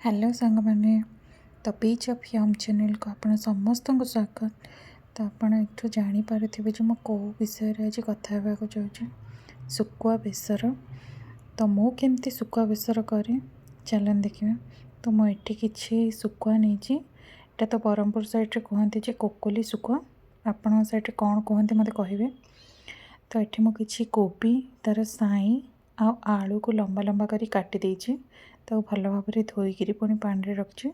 Hello सांग मैंने तो बीच ऑफ यम चैनल को आपण समस्त को स्वागत। तो आपण एक जापर थे जो मो कौ विषय आज कथा चाहूँ सुकुआ बेसर। तो मु केमती सुकुआ बेसर करे चलन देखिए। तो मुझे किसी सुकुआ नहीं एटा तो ब्रह्मपुर साइड कहते जे कोकोली सुकुआ आपण साइड कौन कहते मत कहे। तो ये मुझे कोबी तार साई आलू को लंबा लंबा करी काटी देछि। तो भल भाव धोईकी पुणी पानी रखी।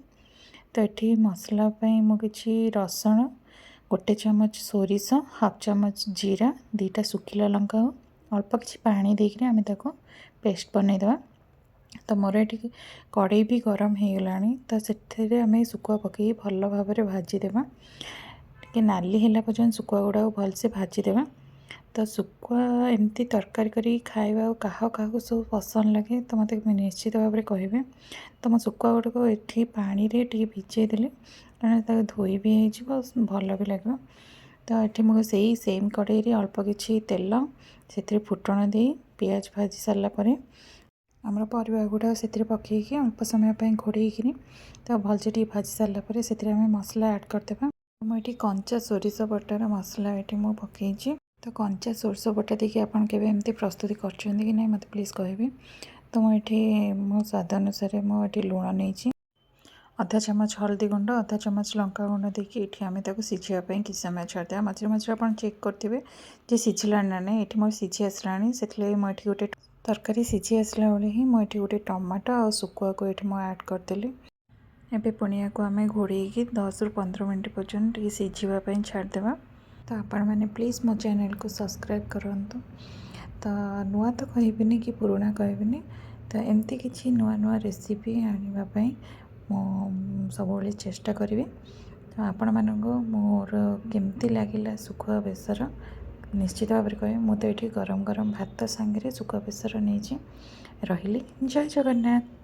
तो ये मसला मुझे रसुण गोटे चामच सोरिष हाफ चामच जीरा दीटा सुखिला लंका अल्प किसी पानी देकर आम पेस्ट बनईदे। तो मोर ये कड़े भी गरम हो गला। तो से आम सुकुआ पकई भल भाव भाजीदेवा टे नाली है पर्यटन सुकुआ गुड़ा भलसे भाजीदेवा। तो सुकुआ एमती तरकारी करी खाଇବା क्या क्या सब पसंद लगे तो मत निश्चित भाव में कहे। तो मो सुकुआ गुड़ाक ये पानी टे भिजई देली कारण धोई भी हो भल भी लगे। तो ये मुझे से सेम कड़े अल्प किसी तेल से फुटण दे पियाज भाजी सारापर आमर परिवा गुड़ा से पकईकि अल्प समय घोड़े तो भलसे टे भाजी सारापर से मसला ऐड करदे। मुझे कंचा सोरिष बटार मसला ये मुझे पकई। तो कंचा सोरष बटा देखिए आपन केबे एमती प्रस्तुति करछन कि नहीं मत प्लीज़ कहबे। तो मुझे मो स्वाद अनुसार मुझे लुण नहीं आधा चामच हल्दी गुंड आधा चामच लंका गुंड देखिए ये आम सिझापी किसी समय छाड़िया मझे मझे आप चेक करेंगे जे सिझला ना ना। ये मोर सिझी आसला से मुझे गोटे तरकारी सिझी आसला बेले ही मुझे गोटे टमाटो आ सुकुआ को ये ऐड करदेली। एबे पुनिया को आम घोड़े 10 ରୁ 15 मिनट पर्यंत सिझापी छाड़देवा। तो आपण मैंने प्लीज़ मो चैनल को सब्सक्राइब करंतु। तो नुआ तो कहबिनी कि पुराना कहबिनी। तो एमती किसी नुआ नुआ रेसिपी आने मो सब चेष्टा करी। तो आपण मानक मोर केमती लगिला सुकुआ बेसर निश्चित भाव में कहे। मुझे तो ये गरम गरम भात सांगे सुकुआ बेसर नहीं रही। जय जगन्नाथ।